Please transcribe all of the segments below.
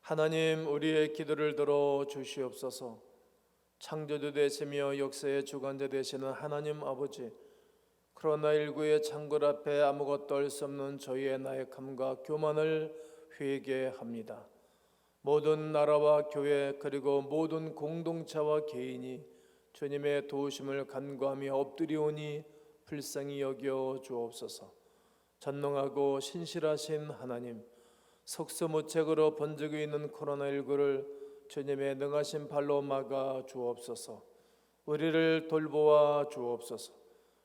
하나님, 우리의 기도를 들어 주시옵소서. 창조주 되시며 역사의 주관자 되시는 하나님 아버지, 코로나19의 창궐 앞에 아무것도 할 수 없는 저희의 나약함과 교만을 회개합니다. 모든 나라와 교회 그리고 모든 공동체와 개인이 주님의 도우심을 간구하며 엎드리오니 불쌍히 여겨 주옵소서. 전능하고 신실하신 하나님, 속수무책으로 번지고 있는 코로나19를 주님의 능하신 발로 막아 주옵소서. 우리를 돌보아 주옵소서.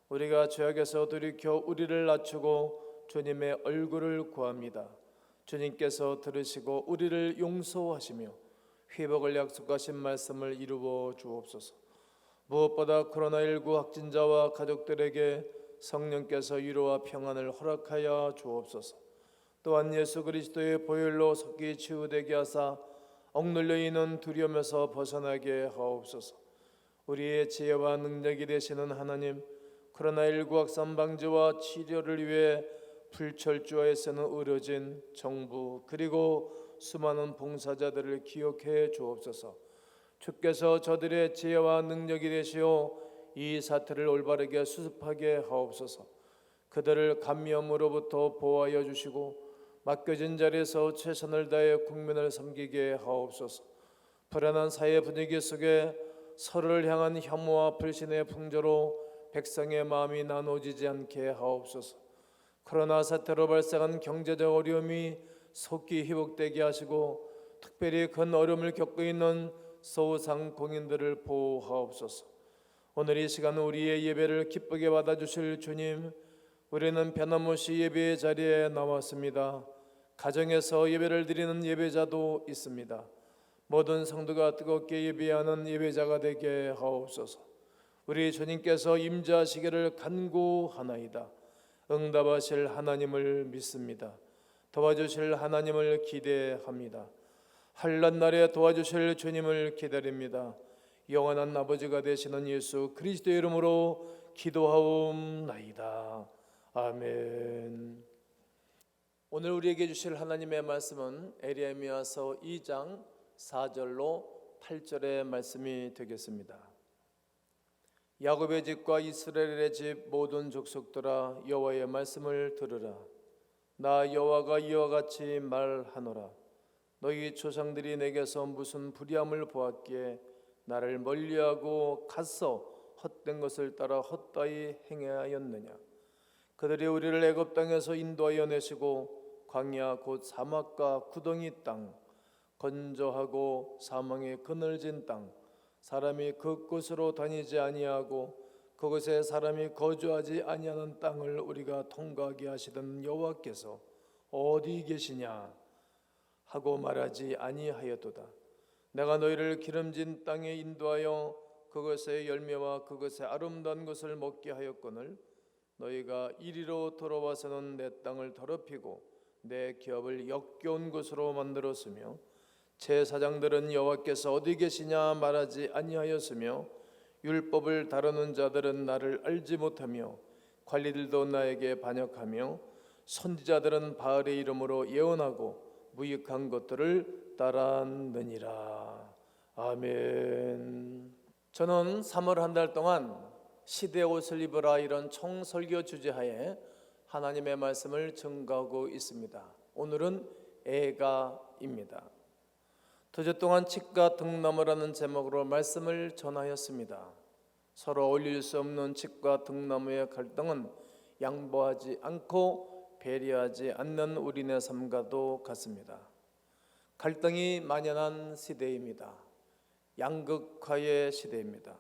우리가 죄악에서 돌이켜 우리를 낮추고 주님의 얼굴을 구합니다. 주님께서 들으시고 우리를 용서하시며 회복을 약속하신 말씀을 이루어 주옵소서. 무엇보다 코로나19 확진자와 가족들에게 성령께서 위로와 평안을 허락하여 주옵소서. 또한 예수 그리스도의 보혈로 속히 치유되게 하사 억눌려 있는 두려움에서 벗어나게 하옵소서. 우리의 지혜와 능력이 되시는 하나님, 코로나19 확산 방지와 치료를 위해 불철주야에 쓰는 의료진, 정부 그리고 수많은 봉사자들을 기억해 주옵소서. 주께서 저들의 지혜와 능력이 되시어 이 사태를 올바르게 수습하게 하옵소서. 그들을 감염으로부터 보호하여 주시고 맡겨진 자리에서 최선을 다해 국민을 섬기게 하옵소서. 불안한 사회 분위기 속에 서로를 향한 혐오와 불신의 풍조로 백성의 마음이 나눠지지 않게 하옵소서. 코로나 사태로 발생한 경제적 어려움이 속히 회복되게 하시고 특별히 큰 어려움을 겪고 있는 소상공인들을 보호하옵소서. 오늘 이 시간 우리의 예배를 기쁘게 받아주실 주님, 우리는 변함없이 예배의 자리에 나왔습니다. 가정에서 예배를 드리는 예배자도 있습니다. 모든 성도가 뜨겁게 예배하는 예배자가 되게 하옵소서. 우리 주님께서 임재하시기를 간구하나이다. 응답하실 하나님을 믿습니다. 도와주실 하나님을 기대합니다. 환난 날에 도와주실 주님을 기다립니다. 영원한 아버지가 되시는 예수 그리스도의 이름으로 기도하옵나이다. 아멘. 오늘 우리에게 주실 하나님의 말씀은 에레미야서 2장 4절로 8절의 말씀이 되겠습니다. 야곱의 집과 이스라엘의 집 모든 족속들아, 여호와의 말씀을 들으라. 나 여호와가 이와 같이 말하노라. 너희 조상들이 내게서 무슨 불의함을 보았기에 나를 멀리하고 가서 헛된 것을 따라 헛되이 행하였느냐. 그들이 우리를 애굽 땅에서 인도하여 내시고 광야 곧 사막과 구덩이 땅, 건조하고 사망의 그늘진 땅, 사람이 그곳으로 다니지 아니하고 그곳에 사람이 거주하지 아니하는 땅을 우리가 통과하게 하시던 여호와께서 어디 계시냐 하고 말하지 아니하였도다. 내가 너희를 기름진 땅에 인도하여 그것의 열매와 그것의 아름다운 것을 먹게 하였거늘 너희가 이리로 돌아와서는 내 땅을 더럽히고 내 기업을 역겨운 곳으로 만들었으며 제사장들은 여호와께서 어디 계시냐 말하지 아니하였으며 율법을 다루는 자들은 나를 알지 못하며 관리들도 나에게 반역하며 선지자들은 바알의 이름으로 예언하고 무익한 것들을 따랐느니라. 아멘. 저는 3월 한 달 동안 시대의 옷을 입으라 이런 총설교 주제하에 하나님의 말씀을 증거하고 있습니다. 오늘은 애가입니다. 2주 동안 칡과 등나무라는 제목으로 말씀을 전하였습니다. 서로 어울릴 수 없는 칡과 등나무의 갈등은 양보하지 않고 배려하지 않는 우리네 삶과도 같습니다. 갈등이 만연한 시대입니다. 양극화의 시대입니다.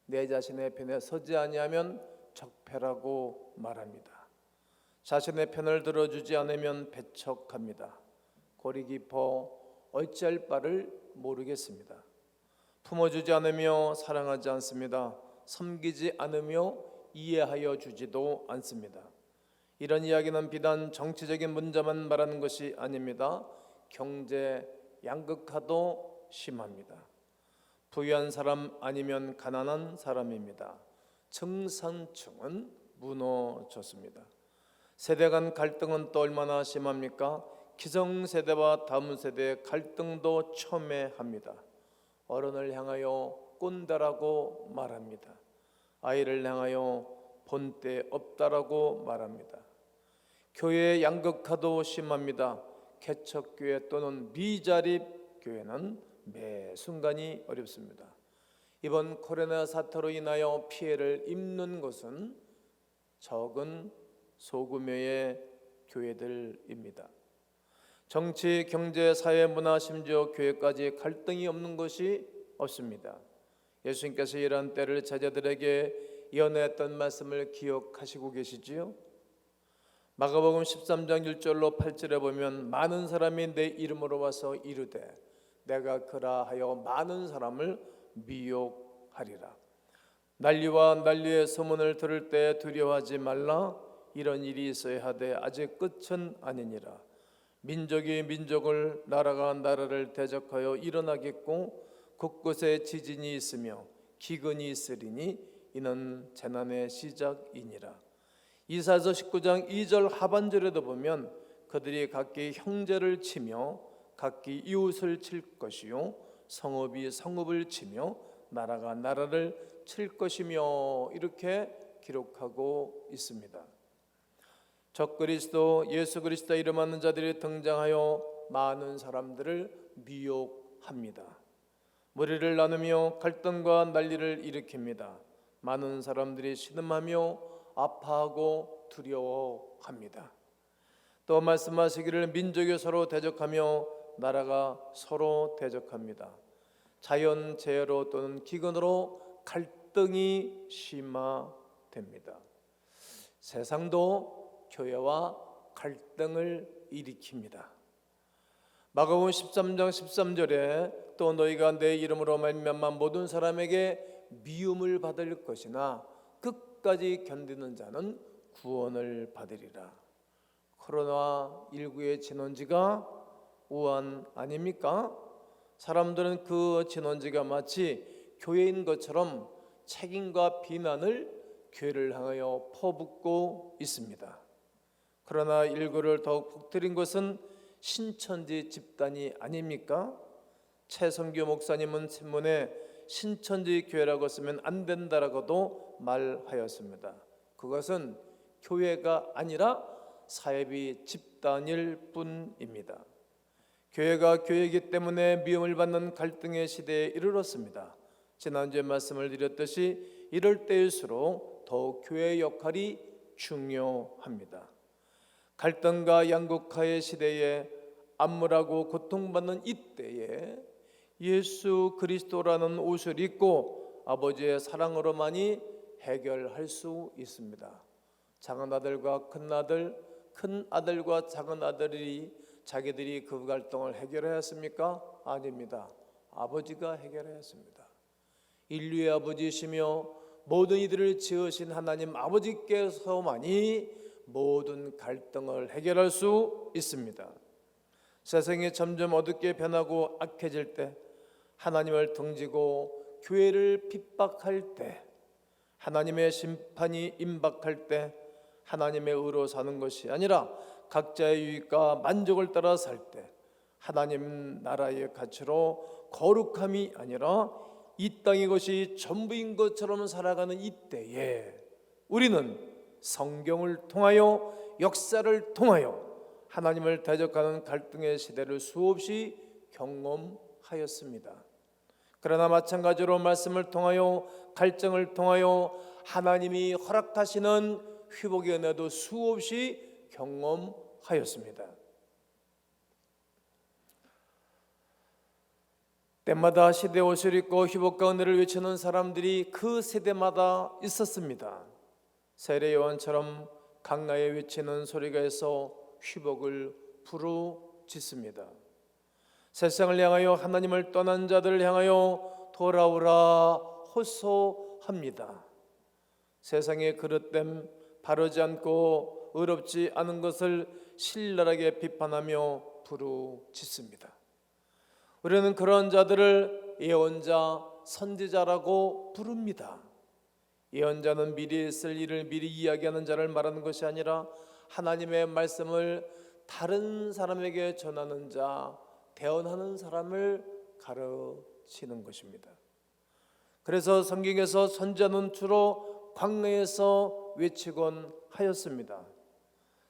내 자신의 편에 서지 아니하면 적폐라고 말합니다. 자신의 편을 들어주지 않으면 배척합니다. 골이 깊어 어찌할 바를 모르겠습니다. 품어주지 않으며 사랑하지 않습니다. 섬기지 않으며 이해하여 주지도 않습니다. 이런 이야기는 비단 정치적인 문제만 말하는 것이 아닙니다. 경제 양극화도 심합니다. 부유한 사람 아니면 가난한 사람입니다. 중산층은 무너졌습니다. 세대 간 갈등은 또 얼마나 심합니까? 기성세대와 다음 세대의 갈등도 첨예합니다. 어른을 향하여 꼰대라고 말합니다. 아이를 향하여 본때 없다라고 말합니다. 교회의 양극화도 심합니다. 개척교회 또는 미자립 교회는 매 순간이 어렵습니다. 이번 코로나 사태로 인하여 피해를 입는 것은 적은 소규모의 교회들입니다. 정치, 경제, 사회, 문화, 심지어 교회까지 갈등이 없는 것이 없습니다. 예수님께서 이런 때를 제자들에게 예언했던 말씀을 기억하시고 계시지요? 마가복음 13장 1절로 8절에 보면 많은 사람이 내 이름으로 와서 이르되 내가 그라하여 많은 사람을 미혹하리라. 난리와 난리의 소문을 들을 때 두려워하지 말라. 이런 일이 있어야 하되 아직 끝은 아니니라. 민족이 민족을, 나라가 나라를 대적하여 일어나겠고 곳곳에 지진이 있으며 기근이 있으리니 이는 재난의 시작이니라. 이사야서 19장 2절 하반절에도 보면 그들이 각기 형제를 치며 각기 이웃을 칠 것이요 성읍이 성읍을 치며 나라가 나라를 칠 것이며 이렇게 기록하고 있습니다. 적그리스도 예수 그리스도 이름하는 자들이 등장하여 많은 사람들을 미혹합니다. 무리를 나누며 갈등과 난리를 일으킵니다. 많은 사람들이 신음하며 아파하고 두려워합니다. 또 말씀하시기를 민족이 서로 대적하며 나라가 서로 대적합니다. 자연재해로 또는 기근으로 갈등이 심화됩니다. 세상도 교회와 갈등을 일으킵니다. 마가복음 13장 13절에 또 너희가 내 이름으로 말미암아 모든 사람에게 미움을 받을 것이나 끝까지 견디는 자는 구원을 받으리라. 코로나19의 진원지가 우한 아닙니까? 사람들은 그 진원지가 마치 교회인 것처럼 책임과 비난을 교회를 향하여 퍼붓고 있습니다. 그러나 일구를 더욱 퍼뜨린 것은 신천지 집단이 아닙니까? 최성규 목사님은 신문에 신천지 교회라고 쓰면 안 된다라고도 말하였습니다. 그것은 교회가 아니라 사회비 집단일 뿐입니다. 교회가 교회이기 때문에 미움을 받는 갈등의 시대에 이르렀습니다. 지난주에 말씀을 드렸듯이 이럴 때일수록 더욱 교회의 역할이 중요합니다. 갈등과 양극화의 시대에 암울하고 고통받는 이때에 예수 그리스도라는 옷을 입고 아버지의 사랑으로만이 해결할 수 있습니다. 작은 아들과 큰 아들, 큰 아들과 작은 아들이 자기들이 그 갈등을 해결해야 했습니까? 아닙니다. 아버지가 해결해야 했습니다. 인류의 아버지이시며 모든 이들을 지으신 하나님 아버지께서만이 모든 갈등을 해결할 수 있습니다. 세상이 점점 어둡게 변하고 악해질 때, 하나님을 등지고 교회를 핍박할 때, 하나님의 심판이 임박할 때 하나님의 의로 사는 것이 아니라 각자의 유익과 만족을 따라 살 때, 하나님 나라의 가치로 거룩함이 아니라 이 땅의 것이 전부인 것처럼 살아가는 이때에 우리는 성경을 통하여 역사를 통하여 하나님을 대적하는 갈등의 시대를 수없이 경험하였습니다. 그러나 마찬가지로 말씀을 통하여 갈증을 통하여 하나님이 허락하시는 회복의 은혜도 수없이 경험하였습니다. 때마다 시대의 옷을 입고 회복과 은혜를 외치는 사람들이 그 세대마다 있었습니다. 세례요한처럼 강가에 외치는 소리가 해서 회복을 부르짖습니다. 세상을 향하여 하나님을 떠난 자들을 향하여 돌아오라 호소합니다. 세상의 그릇됨, 바르지 않고 의롭지 않은 것을 신랄하게 비판하며 부르짖습니다. 우리는 그런 자들을 예언자, 선지자라고 부릅니다. 예언자는 미리 있을 일을 미리 이야기하는 자를 말하는 것이 아니라 하나님의 말씀을 다른 사람에게 전하는 자, 대언하는 사람을 가르치는 것입니다. 그래서 성경에서 선지자는 주로 광야에서 외치곤 하였습니다.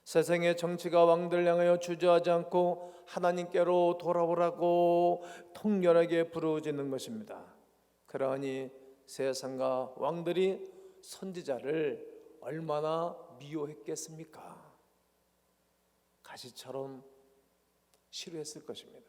세상의 정치가 왕들 향하여 주저하지 않고 하나님께로 돌아오라고 통렬하게 부르짖는 것입니다. 그러하니 세상과 왕들이 선지자를 얼마나 미워했겠습니까? 가시처럼 싫어했을 것입니다.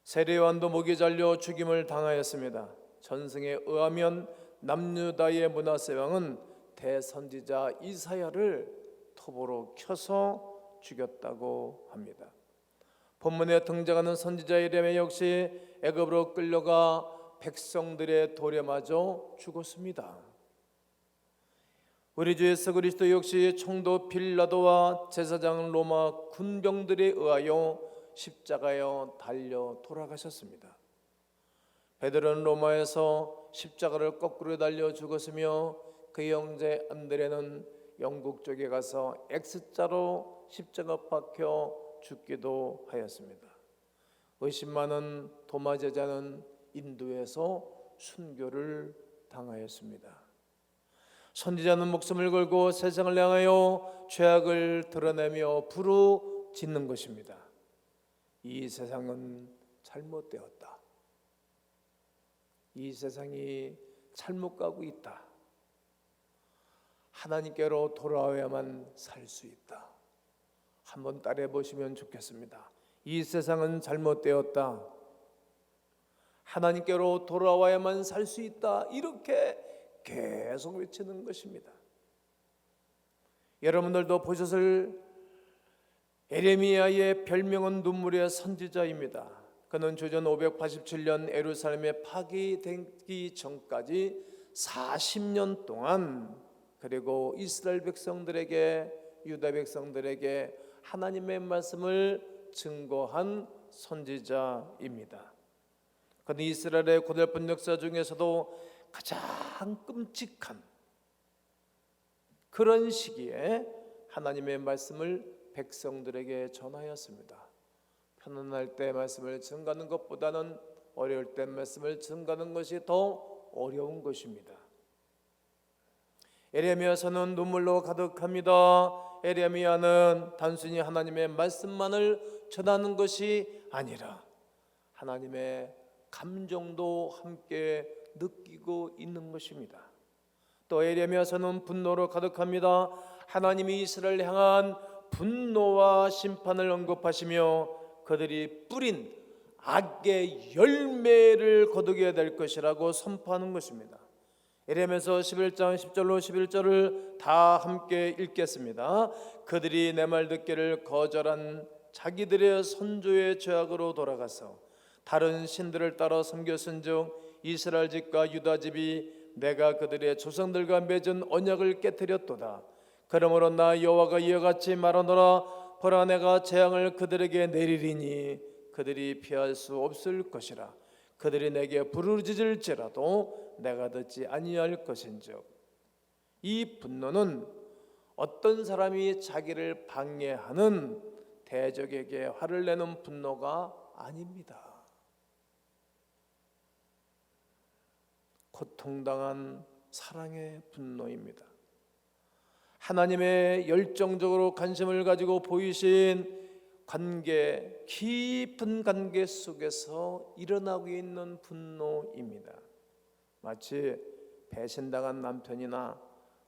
세례요한도 목이 잘려 죽임을 당하였습니다. 전승에 의하면 남유다의 므낫세 왕은 대선지자 이사야를 톱으로 켜서 죽였다고 합니다. 본문에 등장하는 선지자 예레미야 역시 애굽으로 끌려가 백성들의 돌에 맞아 죽었습니다. 우리 주 예수 그리스도 역시 총독 빌라도와 제사장 로마 군병들에 의하여 십자가에 달려 돌아가셨습니다. 베드로는 로마에서 십자가를 거꾸로 달려 죽었으며 그의 형제 안드레는 영국 쪽에 가서 X자로 십자가 박혀 죽기도 하였습니다. 의심 많은 도마 제자는 인도에서 순교를 당하였습니다. 선지자는 목숨을 걸고 세상을 향하여 죄악을 드러내며 부르짖는 것입니다. 이 세상은 잘못되었다. 이 세상이 잘못 가고 있다. 하나님께로 돌아와야만 살 수 있다. 한번 따라해 보시면 좋겠습니다. 이 세상은 잘못되었다. 하나님께로 돌아와야만 살 수 있다. 이렇게 계속 외치는 것입니다. 여러분들도 보셨을 예레미야의 별명은 눈물의 선지자입니다. 그는 주전 587년 예루살렘에 파괴되기 전까지 40년 동안 그리고 이스라엘 백성들에게 유다 백성들에게 하나님의 말씀을 증거한 선지자입니다. 그는 이스라엘의 고달픈 역사 중에서도 가장 끔찍한 그런 시기에 하나님의 말씀을 백성들에게 전하였습니다. 편안할 때 말씀을 증거하는 것보다는 어려울 때 말씀을 증거하는 것이 더 어려운 것입니다. 예레미야서는 눈물로 가득합니다. 예레미야는 단순히 하나님의 말씀만을 전하는 것이 아니라 하나님의 감정도 함께 느끼고 있는 것입니다. 또 예레미야서는 분노로 가득합니다. 하나님이 이스라엘을 향한 분노와 심판을 언급하시며 그들이 뿌린 악의 열매를 거두게 될 것이라고 선포하는 것입니다. 예레미야서 11장 10절로 11절을 다 함께 읽겠습니다. 그들이 내 말 듣기를 거절한 자기들의 선조의 죄악으로 돌아가서 다른 신들을 따라 섬겼은즉 이스라엘 집과 유다 집이 내가 그들의 조상들과 맺은 언약을 깨뜨렸도다. 그러므로 나 여호와가 이와 같이 말하노라. 보라, 내가 재앙을 그들에게 내리리니 그들이 피할 수 없을 것이라. 그들이 내게 부르짖을지라도 내가 듣지 아니할 것인즉. 이 분노는 어떤 사람이 자기를 방해하는 대적에게 화를 내는 분노가 아닙니다. 고통당한 사랑의 분노입니다. 하나님의 열정적으로 관심을 가지고 보이신 관계, 깊은 관계 속에서 일어나고 있는 분노입니다. 마치 배신당한 남편이나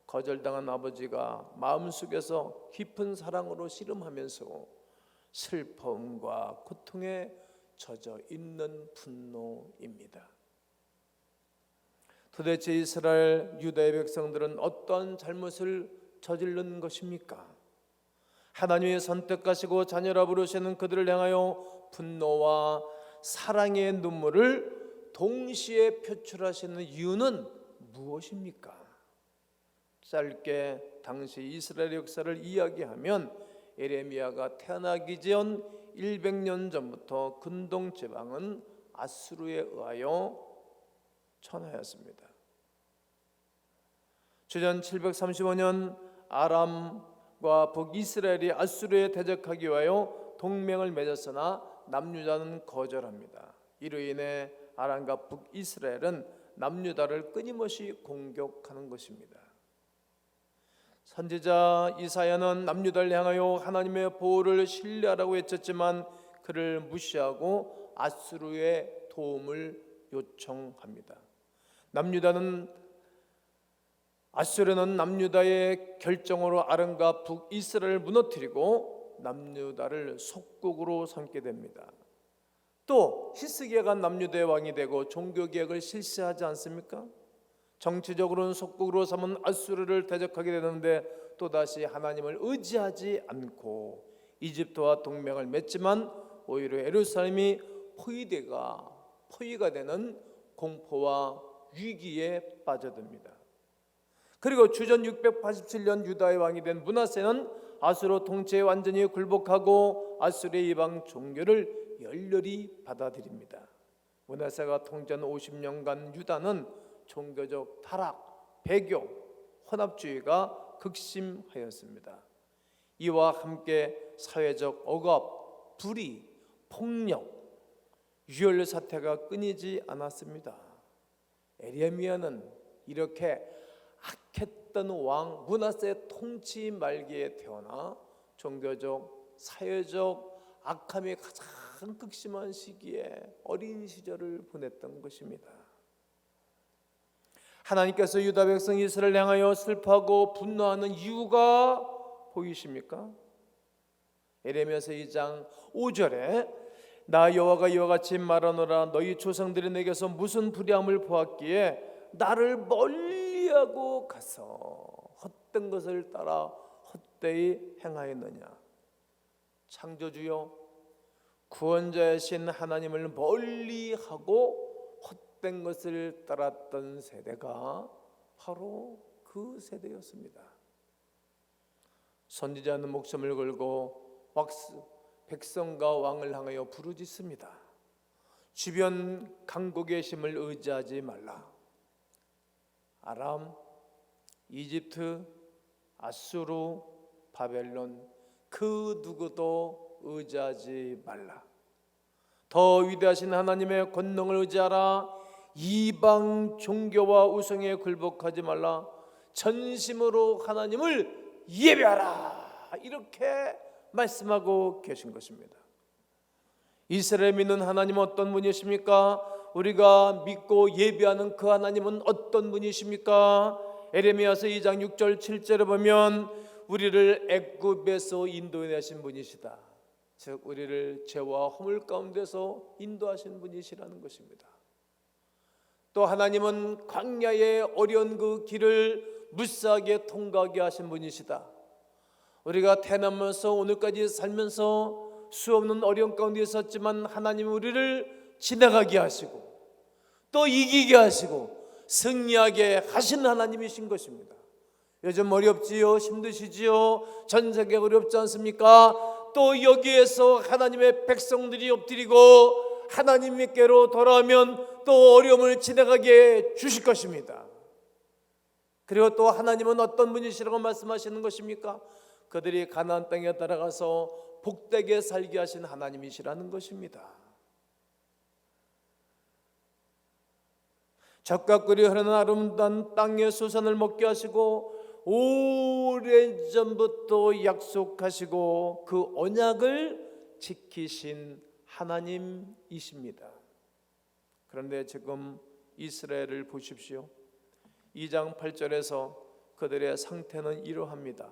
거절당한 아버지가 마음속에서 깊은 사랑으로 씨름하면서 슬픔과 고통에 젖어 있는 분노입니다. 도대체 이스라엘 유다의 백성들은 어떤 잘못을 저지른 것입니까? 하나님의 선택하시고 자녀라 부르시는 그들을 향하여 분노와 사랑의 눈물을 동시에 표출하시는 이유는 무엇입니까? 짧게 당시 이스라엘 역사를 이야기하면 예레미야가 태어나기 전 100년 전부터 근동 지방은 아수르에 의하여 천하였습니다. 주전 735년 아람 아람과 북이스라엘이 아수르에 대적하기 위하여 동맹을 맺었으나 남유다는 거절합니다. 이로 인해 아람과 북이스라엘은 남유다를 끊임없이 공격하는 것입니다. 선지자 이사야는 남유다를 향하여 하나님의 보호를 신뢰하라고 외쳤지만 그를 무시하고 아수르의 도움을 요청합니다. 아수르는 남유다의 결정으로 아람과 북이스라엘을 무너뜨리고 남유다를 속국으로 삼게 됩니다. 또 히스기야가 남유다의 왕이 되고 종교개혁을 실시하지 않습니까? 정치적으로는 속국으로 삼은 아수르를 대적하게 되는데 또다시 하나님을 의지하지 않고 이집트와 동맹을 맺지만 오히려 예루살렘이 포위가 되는 공포와 위기에 빠져듭니다. 그리고 주전 687년 유다의 왕이 된 므낫세는 아수르 통치에 완전히 굴복하고 아수르의 이방 종교를 열렬히 받아들입니다. 므낫세가 통치한 50년간 유다는 종교적 타락, 배교, 혼합주의가 극심하였습니다. 이와 함께 사회적 억압, 불의, 폭력, 유혈 사태가 끊이지 않았습니다. 에레미야는 이렇게 악했던 왕 므낫세 통치 말기에 태어나 종교적, 사회적 악함이 가장 극심한 시기에 어린 시절을 보냈던 것입니다. 하나님께서 유다 백성 이스라엘을 향하여 슬퍼하고 분노하는 이유가 보이십니까? 에레미야서 2장 5절에 나 여호와가 이와 같이 말하노라 너희 조상들이 내게서 무슨 불의함을 보았기에 나를 멀리하고 가서 헛된 것을 따라 헛되이 행하였느냐. 창조주여 구원자이신 하나님을 멀리하고 헛된 것을 따랐던 세대가 바로 그 세대였습니다. 선지자는 목숨을 걸고 백성과 왕을 향하여 부르짖습니다. 주변 강국의 힘을 의지하지 말라. 아람, 이집트, 아수르, 바벨론 그 누구도 의지하지 말라. 더 위대하신 하나님의 권능을 의지하라. 이방 종교와 우상에 굴복하지 말라. 전심으로 하나님을 예배하라. 이렇게 말씀하고 계신 것입니다. 이스라엘 믿는 하나님은 어떤 분이십니까? 우리가 믿고 예배하는 그 하나님은 어떤 분이십니까? 에레미야서 2장 6절 7절에 보면 우리를 애굽에서 인도해내신 분이시다. 즉 우리를 죄와 허물 가운데서 인도하신 분이시라는 것입니다. 또 하나님은 광야의 어려운 그 길을 무사하게 통과하게 하신 분이시다. 우리가 태어나면서 오늘까지 살면서 수없는 어려움 가운데 있었지만 하나님은 우리를 지나가게 하시고 또 이기게 하시고 승리하게 하신 하나님이신 것입니다. 요즘 어렵지요? 힘드시지요? 전 세계 어렵지 않습니까? 또 여기에서 하나님의 백성들이 엎드리고 하나님께로 돌아오면 또 어려움을 지나가게 주실 것입니다. 그리고 또 하나님은 어떤 분이시라고 말씀하시는 것입니까? 그들이 가나안 땅에 따라가서 복되게 살게 하신 하나님이시라는 것입니다. 젖과 꿀이 흐르는 아름다운 땅의 수산을 먹게 하시고 오래전부터 약속하시고 그 언약을 지키신 하나님이십니다. 그런데 지금 이스라엘을 보십시오. 2장 8절에서 그들의 상태는 이러합니다.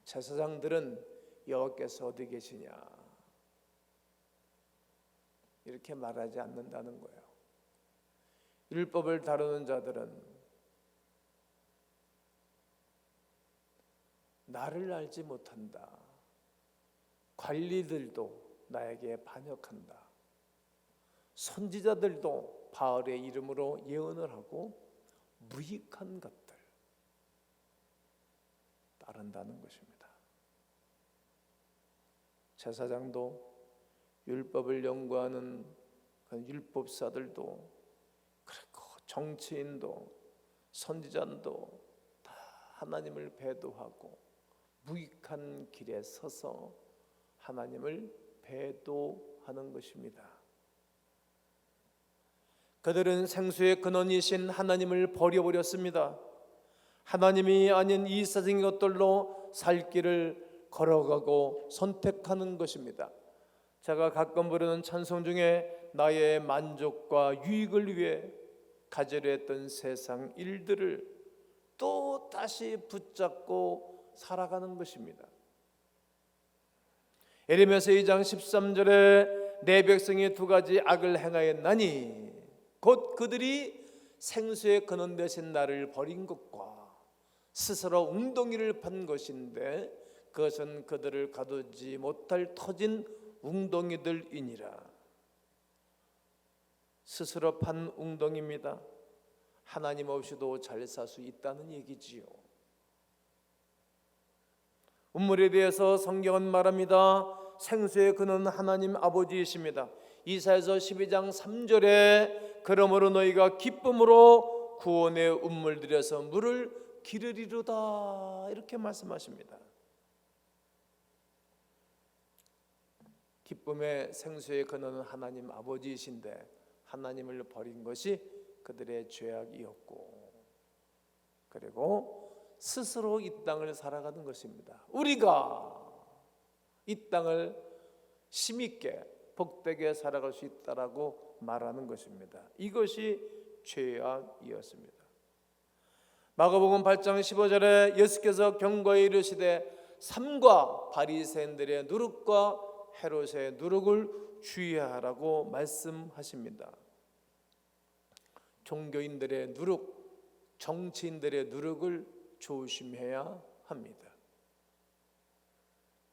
제사장들은 여호와께서 어디 계시냐 이렇게 말하지 않는다는 거예요. 율법을 다루는 자들은 나를 알지 못한다. 관리들도 나에게 반역한다. 선지자들도 바알의 이름으로 예언을 하고 무익한 것들 따른다는 것입니다. 제사장도 율법을 연구하는 그 율법사들도 그렇고 정치인도 선지자도 다 하나님을 배도하고 무익한 길에 서서 하나님을 배도하는 것입니다. 그들은 생수의 근원이신 하나님을 버려버렸습니다. 하나님이 아닌 이 세상의 것들로 살 길을 걸어가고 선택하는 것입니다. 제가 가끔 부르는 찬송 중에 나의 만족과 유익을 위해 가지려 했던 세상 일들을 또 다시 붙잡고 살아가는 것입니다. 예레미야서 2장 13절에 내 백성이 두 가지 악을 행하였나니 곧 그들이 생수의 근원 되신 나를 버린 것과 스스로 웅덩이를 판 것인데 그것은 그들을 가두지 못할 터진 웅덩이들이니라. 스스로 판 웅덩이입니다. 하나님 없이도 잘 살 수 있다는 얘기지요. 운물에 대해서 성경은 말합니다. 생수의 근원 하나님 아버지이십니다. 이사야서 12장 3절에 그러므로 너희가 기쁨으로 구원의 운물들에서 물을 기르리로다 이렇게 말씀하십니다. 기쁨의 생수의 근원은 하나님 아버지이신데 하나님을 버린 것이 그들의 죄악이었고, 그리고 스스로 이 땅을 살아가는 것입니다. 우리가 이 땅을 힘있게 복되게 살아갈 수 있다라고 말하는 것입니다. 이것이 죄악이었습니다. 마가복음 8장 15절에 예수께서 경고에 이르시되 삼가 바리새인들의 누룩과 헤롯의 누룩을 주의하라고 말씀하십니다. 종교인들의 누룩, 정치인들의 누룩을 조심해야 합니다.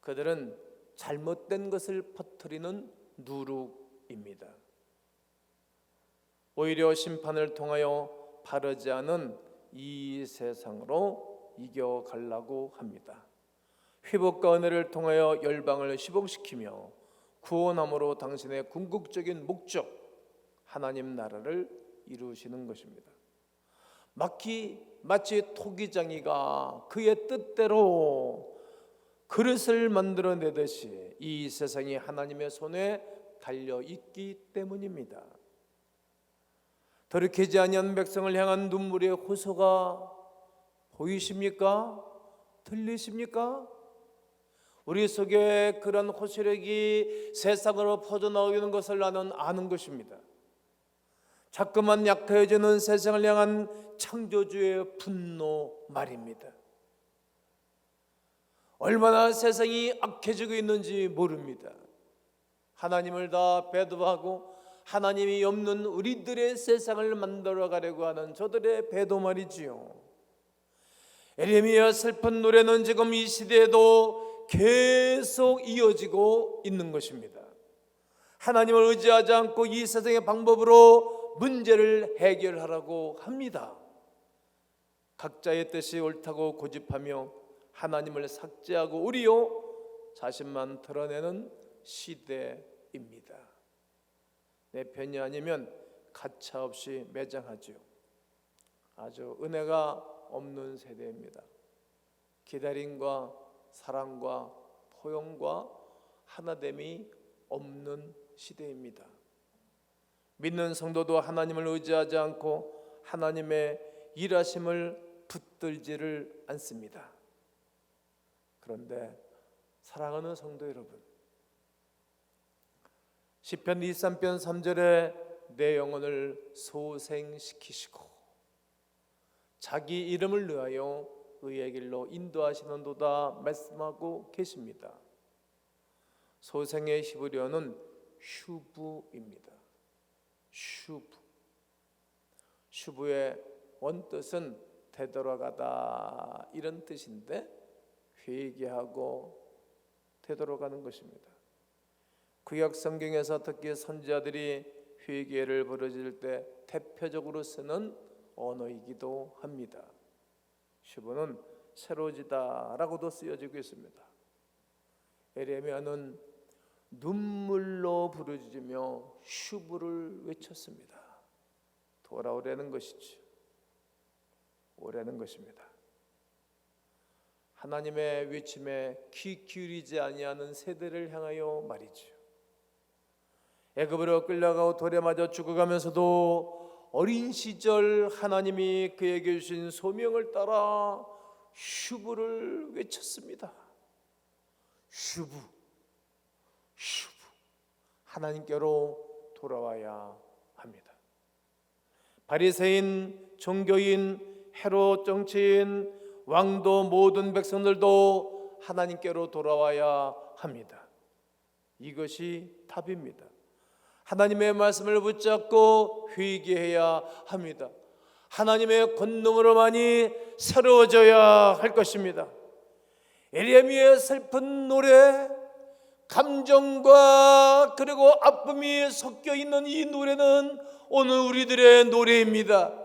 그들은 잘못된 것을 퍼뜨리는 누룩입니다. 오히려 심판을 통하여 바르지 않은 이 세상으로 이겨가려고 합니다. 회복과 은혜를 통하여 열방을 회복시키며 구원함으로 당신의 궁극적인 목적 하나님 나라를 이루시는 것입니다. 마치 토기장이가 그의 뜻대로 그릇을 만들어내듯이 이 세상이 하나님의 손에 달려있기 때문입니다. 돌이키지 아니한 백성을 향한 눈물의 호소가 보이십니까? 들리십니까? 우리 속에 그런 호소력이 세상으로 퍼져나오는 것을 나는 아는 것입니다. 자꾸만 약해지는 세상을 향한 창조주의 분노 말입니다. 얼마나 세상이 악해지고 있는지 모릅니다. 하나님을 다 배도하고 하나님이 없는 우리들의 세상을 만들어가려고 하는 저들의 배도 말이지요. 예레미야 슬픈 노래는 지금 이 시대에도 계속 이어지고 있는 것입니다. 하나님을 의지하지 않고 이 세상의 방법으로 문제를 해결하라고 합니다. 각자의 뜻이 옳다고 고집하며 하나님을 삭제하고 오히려 자신만 드러내는 시대입니다. 내 편이 아니면 가차없이 매장하죠. 아주 은혜가 없는 세대입니다. 기다림과 사랑과 포용과 하나됨이 없는 시대입니다. 믿는 성도도 하나님을 의지하지 않고 하나님의 일하심을 붙들지를 않습니다. 그런데 사랑하는 성도 여러분, 시편 23편 3절에 내 영혼을 소생시키시고 자기 이름을 위하여 의의 길로 인도하시는도다 말씀하고 계십니다. 소생의 히브리어는 슈브입니다. 슈브의 원뜻은 되돌아가다 이런 뜻인데 회개하고 되돌아가는 것입니다. 구약 성경에서 특히 선지자들이 회개를 부르짖을 때 대표적으로 쓰는 언어이기도 합니다. 슈브는 새로지다라고도 쓰여지고 있습니다. 예레미야는 눈물로 부르짖으며 슈브를 외쳤습니다. 돌아오라는 것이죠. 오라는 것입니다. 하나님의 외침에 귀 기울이지 아니하는 세대를 향하여 말이죠. 애굽으로 끌려가고 돌에 맞아 죽어가면서도 어린 시절 하나님이 그에게 주신 소명을 따라 슈브를 외쳤습니다. 슈브, 슈브. 하나님께로 돌아와야 합니다. 바리새인, 종교인, 헤롯 정치인, 왕도 모든 백성들도 하나님께로 돌아와야 합니다. 이것이 답입니다. 하나님의 말씀을 붙잡고 회개해야 합니다. 하나님의 권능으로만이 새로워져야 할 것입니다. 예레미야의 슬픈 노래, 감정과 그리고 아픔이 섞여 있는 이 노래는 오늘 우리들의 노래입니다.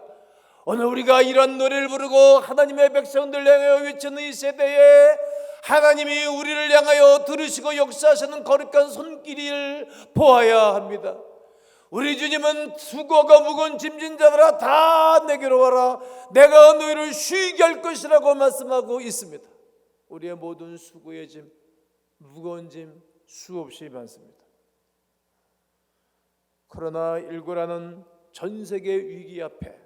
오늘 우리가 이런 노래를 부르고 하나님의 백성들 향하여 외치는 이 세대에 하나님이 우리를 향하여 들으시고 역사하시는 거룩한 손길을 보아야 합니다. 우리 주님은 수고가 무거운 짐진 자들아 다 내게로 와라, 내가 너희를 쉬게 할 것이라고 말씀하고 있습니다. 우리의 모든 수고의 짐, 무거운 짐 수없이 많습니다. 코로나19라는 전 세계 위기 앞에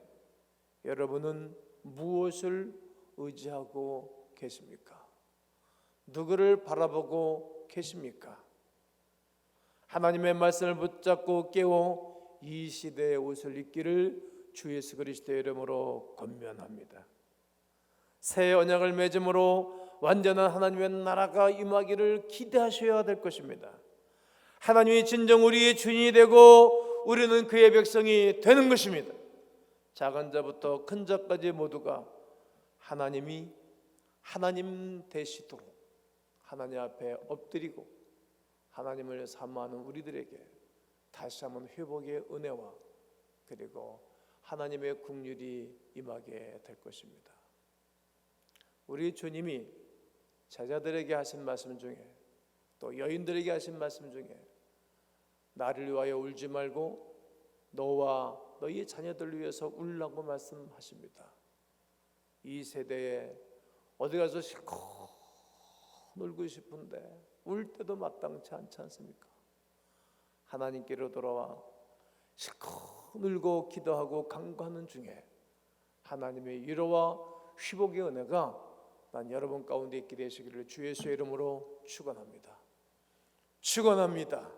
여러분은 무엇을 의지하고 계십니까? 누구를 바라보고 계십니까? 하나님의 말씀을 붙잡고 깨워 이 시대의 옷을 입기를 주 예수 그리스도의 이름으로 권면합니다. 새 언약을 맺음으로 완전한 하나님의 나라가 임하기를 기대하셔야 될 것입니다. 하나님이 진정 우리의 주인이 되고 우리는 그의 백성이 되는 것입니다. 작은 자부터 큰 자까지 모두가 하나님이 하나님 되시도록 하나님 앞에 엎드리고 하나님을 사모하는 우리들에게 다시 한번 회복의 은혜와 그리고 하나님의 긍휼이 임하게 될 것입니다. 우리 주님이 제자들에게 하신 말씀 중에 또 여인들에게 하신 말씀 중에 나를 위하여 울지 말고 너와 너희 자녀들을 위해서 울라고 말씀하십니다. 이 세대에 어디 가서 실컷 놀고 싶은데 울 때도 마땅치 않지 않습니까? 하나님께로 돌아와 실컷 울고 기도하고 간구하는 중에 하나님의 위로와 회복의 은혜가 난 여러분 가운데 있게 되시기를 주 예수의 이름으로 축원합니다. 축원합니다.